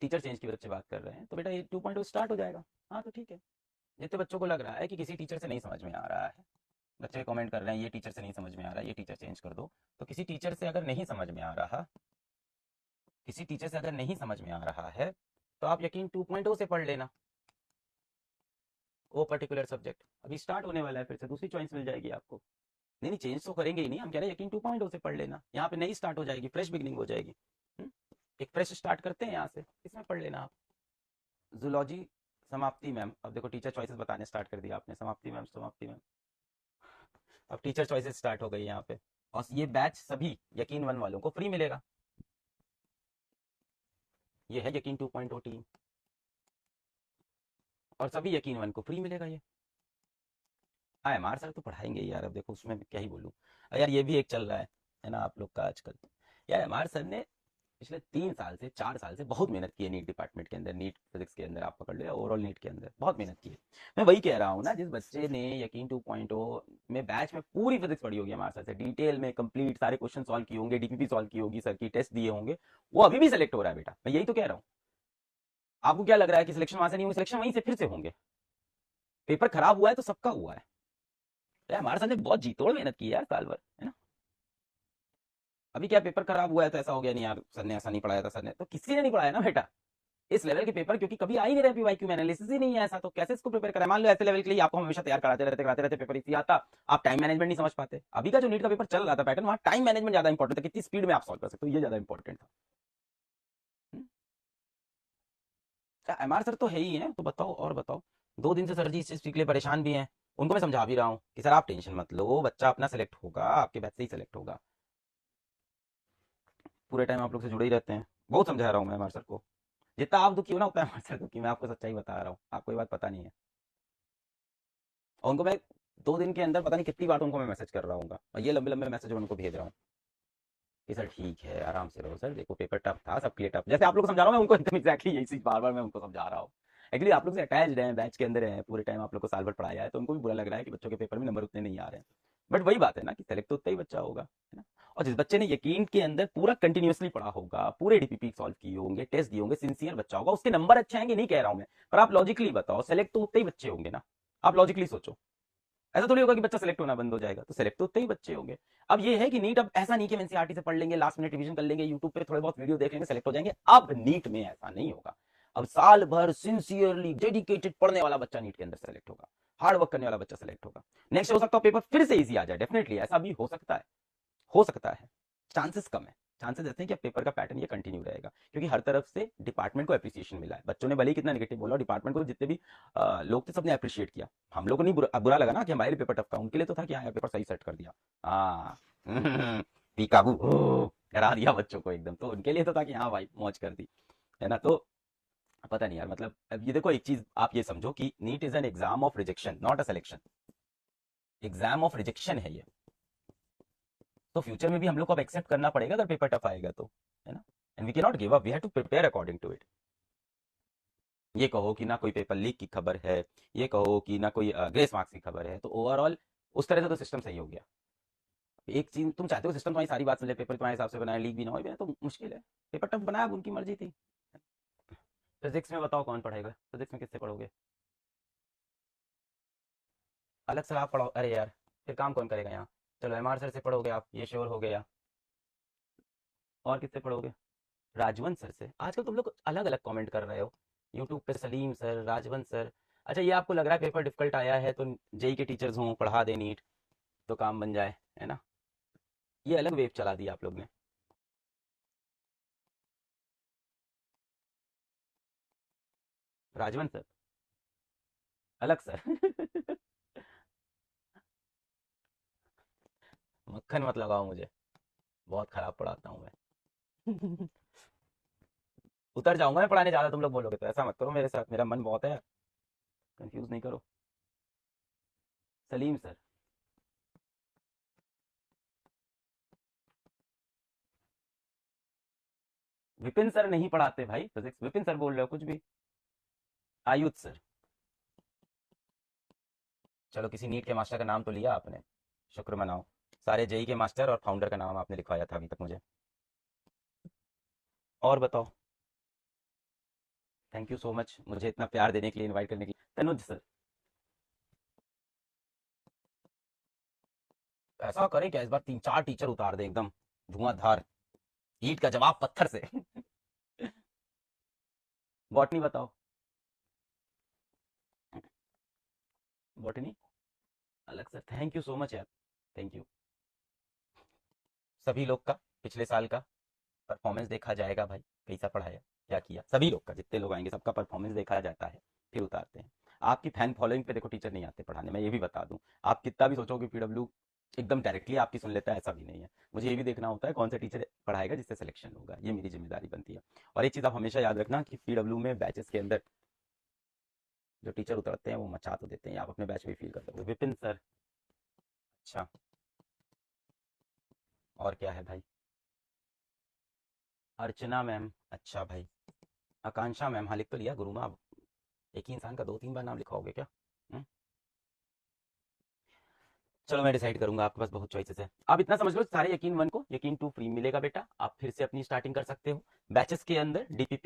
Teacher change की बच्चे बात कर रहे हैं, तो बेटा ये 2.0 स्टार्ट हो जाएगा। हाँ तो ठीक है। जितने बच्चों को लग रहा है कि किसी टीचर से नहीं समझ में आ रहा है, बच्चे कमेंट कर रहे हैं ये टीचर से नहीं समझ में आ रहा है, ये टीचर चेंज कर दो, तो किसी टीचर से अगर नहीं समझ में आ रहा, किसी टीचर से अगर नहीं समझ में आ रहा है, तो आप यकीन 2.0 से पढ़ लेना। वो पर्टिकुलर सब्जेक्ट अभी स्टार्ट होने वाला है, फिर से दूसरी चॉइस मिल जाएगी आपको। नहीं नहीं, चेंज तो करेंगे ही नहीं, हम कह रहे हैं यकीन 2.0 से पढ़ लेना, यहाँ पे नई स्टार्ट हो जाएगी, फ्रेश बिगनिंग हो जाएगी। एक फ्रेश स्टार्ट करते हैं यहाँ से, इसमें पढ़ लेना आप। जूलॉजी समाप्ति मैम, अब देखो टीचर चॉइसेस बताने स्टार्ट कर दिया आपने, समाप्ति मैम समाप्ति मैम, अब टीचर चॉइसेस स्टार्ट हो गई यहाँ पे। और ये बैच सभी यकीन 1 वालों को फ्री मिलेगा। ये है यकीन 2.0 टीम, और सभी यकीन 1 को फ्री मिलेगा ये। हाँ एम आर सर तो पढ़ाएंगे ही यार, अब देखो उसमें क्या ही बोलूँ। यार ये भी एक चल रहा है ना आप लोग का आजकल। यार एम आर सर ने पिछले 3 साल से 4 साल से बहुत मेहनत की है नीट डिपार्टमेंट के अंदर, नीट फिजिक्स के अंदर आप पकड़ लो या ओवरऑल नीट के अंदर बहुत मेहनत की है। मैं वही कह रहा हूँ ना, जिस बच्चे ने यकीन 2.0 में बैच में पूरी फिजिक्स पढ़ी होगी हमारे साथ से डिटेल में कंप्लीट, सारे क्वेश्चन सॉल्व किए होंगे, डीपीपी सॉल्व की होगी, सर की टेस्ट दिए होंगे, वो अभी भी सेलेक्ट हो रहा है बेटा, मैं यही तो कह रहा हूँ। आपको क्या लग रहा है कि सिलेक्शन वहां से नहीं होंगे? सिलेक्शन वहीं से फिर से होंगे। पेपर खराब हुआ है तो सबका हुआ है। तो हमारे साथ ने बहुत जी तोड़ मेहनत की है यार साल भर, है ना। अभी क्या पेपर खराब हुआ है तो ऐसा हो गया नहीं यार सर ने ऐसा नहीं पढ़ाया था, सर ने तो किसी ने नहीं पढ़ाया ना बेटा इस लेवल के पेपर, क्योंकि कभी आ ही नहीं रहे पीवाईक्यू में, एनालिसिस ही नहीं है ऐसा, तो कैसे इसको प्रिपेयर करें? मान लो ऐसे लेवल के लिए आपको हमेशा तैयार कराते रहते पेपर इसी आता, आप टाइम मैनेजमेंट नहीं समझ पाते। अभी का जो नीट का पेपर चल रहा था पैटर्न, वहाँ टाइम मैनेजमेंट ज्यादा इंपॉर्टेंट था, कितनी स्पीड में आप सॉल्व कर सकते हो ये ज्यादा इंपॉर्टेंट था। एम आर सर तो है ही है, तो बताओ और बताओ। 2 दिन से सर जी इस चीज के लिए परेशान भी हैं, उनको मैं समझा भी रहा हूँ कि सर आप टेंशन मत लो, बच्चा अपना सेलेक्ट होगा, आपके बैच से ही सेलेक्ट होगा। पूरे टाइम आप लोग से जुड़े ही रहते हैं, बहुत समझा रहा हूँ मैं एम आर सर को। जितना आप दुखी हो ना उतना एम आर सर दुखी, मैं आपको सच्चाई बता रहा हूँ, आपको ये बात पता नहीं है। और उनको मैं 2 दिन के अंदर पता नहीं कितनी बार तो उनको मैं मैसेज कर रहा हूँ, और ये लंबे लंबे मैसेज उनको भेज रहा हूँ कि सर ठीक है आराम से रहो सर, देखो पेपर टफ था सबके लिए टफ, जैसे आप लोग को समझा रहा हूँ मैं उनको एकदम एग्जैक्टली यही चीज बार बार मैं उनको समझा रहा हूँ। एक्चुअली आप लोग से अटैच हैं, बैच के अंदर हैं, पूरे टाइम आप लोग को साल भर पढ़ाया है, तो उनको भी बुरा लग रहा है कि बच्चों के पेपर में नंबर उतने नहीं आ रहे हैं। बट वही बात है ना कि सेलेक्ट तो उतना ही बच्चा होगा, है ना। और जिस बच्चे ने यकीन के अंदर पूरा कंटिन्यूअसली पढ़ा होगा, पूरे डीपीपी सॉल्व किए होंगे, टेस्ट दिए होंगे, सिंसियर बच्चा होगा, उसके नंबर अच्छे आएंगे नहीं कह रहा हूं मैं, पर आप लॉजिकली बताओ सेलेक्ट तो उतने ही बच्चे होंगे ना। आप लॉजिकली सोचो, ऐसा थोड़ी होगा कि बच्चा सेलेक्ट होना बंद हो जाएगा, तो सेलेक्ट तो उतने ही बच्चे होंगे। अब ये है कि नीट अब ऐसा नहीं कि एनसीईआरटी से पढ़ लेंगे, लास्ट मिनट रिवीजन कर लेंगे, यूट्यूब पे थोड़े बहुत वीडियो देख लेंगे सेलेक्ट हो जाएंगे, अब नीट में ऐसा नहीं होगा। अब साल भर सिंसियरली डेडिकेटेड पढ़ने वाला बच्चा नीट के अंदर सेलेक्ट होगा, हार्ड वर्क करने वाला बच्चा सेलेक्ट होगा। नेक्स्ट हो सकता है पेपर फिर से इजी आ जाए, डेफिनेटली ऐसा भी हो सकता है, हो सकता है। चांसेस कम है, चांसेस ऐसे हैं कि अब पेपर का पैटर्न ये कंटिन्यू रहेगा, क्योंकि हर तरफ से डिपार्टमेंट को अप्रिसिएशन मिला है। बच्चों ने भले ही कितना नेगेटिव बोला, डिपार्टमेंट को जितने भी लोग थे सबने अप्रिशिएट किया। हम लोग को नहीं बुरा लगा ना कि हमारे लिए पेपर टफ था, उनके लिए तो था कि हाँ पेपर सही सेट कर दिया, हाँ पीकाबू करा दिया बच्चों को एकदम, तो उनके लिए तो था कि हाँ भाई मौज कर दी, है ना। तो पता नहीं यार, मतलब अब ये देखो एक चीज आप ये समझो कि NEET is an exam of rejection not a selection, exam of rejection है ये। तो फ्यूचर में भी हम लोग को अब एक्सेप्ट करना पड़ेगा अगर पेपर टफ आएगा तो, है ना। And we can not give up, we have to prepare according to it. ये कहो कि ना कोई पेपर लीक की खबर है, ये कहो कि ना कोई ग्रेस मार्क्स की खबर है, तो ओवरऑल उस तरह से तो सिस्टम सही हो गया। एक चीज तुम चाहते हो सिस्टम तुम्हारी सारी बात सुन ले, पेपर तुम्हारे हिसाब से बनाए, लीक भी ना हो भी ना, तो मुश्किल है। पेपर टफ बनाया अब उनकी मर्जी थी। फिजिक्स में बताओ कौन पढ़ेगा, फिजिक्स में किससे पढ़ोगे? अलग से आप पढ़ो, अरे यार फिर काम कौन करेगा यहाँ? चलो एम आर सर से पढ़ोगे आप, ये श्योर हो गया। और किससे पढ़ोगे? राजवंत सर से? आजकल तुम लोग अलग अलग कमेंट कर रहे हो यूट्यूब पे, सलीम सर, राजवंत सर। अच्छा ये आपको लग रहा है पेपर डिफिकल्ट आया है तो जेई के टीचर्स हों पढ़ा दे नीट तो काम बन जाए, है ना। ये अलग वेव चला दी आप लोग ने। राजवंत सर अलग सर मक्खन मत लगाओ मुझे, बहुत खराब पढ़ाता हूँ मैं उतर जाऊंगा मैं पढ़ाने ज्यादा तुम लोग बोलोगे तो, ऐसा मत करो मेरे साथ, मेरा मन बहुत है, कंफ्यूज नहीं करो। सलीम सर? विपिन सर नहीं पढ़ाते भाई फिजिक्स, विपिन सर बोल रहे हो कुछ भी। आयुध सर? चलो किसी नीट के मास्टर का नाम तो लिया आपने, शुक्र मनाओ। सारे जेई के मास्टर और फाउंडर का नाम आपने लिखवाया था अभी तक मुझे। और बताओ। थैंक यू सो मच मुझे इतना प्यार देने के लिए, इनवाइट करने के लिए। तनुज सर, ऐसा करें क्या इस बार 3-4 टीचर उतार दें एकदम धुआंधार, ईंट का जवाब पत्थर से। बॉटनी बताओ। बॉटनी अलग sir, thank you so much यार, थैंक यू। सभी लोग का पिछले साल का परफॉर्मेंस देखा जाएगा भाई, कैसा पढ़ाया, क्या किया, सभी लोग का, जितने लोग आएंगे सबका परफॉर्मेंस देखा जाता है, फिर उतारते हैं। आपकी फैन फॉलोइंग पे देखो टीचर नहीं आते पढ़ाने, मैं ये भी बता दूं। आप कितना भी सोचो कि पीडब्ल्यू एकदम डायरेक्टली आपकी सुन लेता है, ऐसा भी नहीं है। मुझे ये भी देखना होता है कौन सा टीचर पढ़ाएगा जिससे सिलेक्शन होगा, ये मेरी जिम्मेदारी बनती है। और एक चीज़ आप हमेशा याद रखना कि पीडब्ल्यू में बैचेस के अंदर जो टीचर उतरते हैं वो मचा तो देते हैं, आप अपने बैच में फील कर सकते हो। विपिन सर, अच्छा, और क्या है भाई? अर्चना मैम, अच्छा भाई। आकांक्षा मैम, हाँ लिख तो लिया गुरु माँ। एक ही इंसान का 2-3 बार नाम लिखवाओगे क्या? हम्म? चलो मैं डिसाइड करूंगा, आपके पास बहुत चॉइसेस है। आप इतना समझ लो सारे यकीन 1 को यकीन 2 फ्री मिलेगा बेटा, आप फिर से अपनी स्टार्टिंग कर सकते हो बैचेस के अंदर। डीपीपी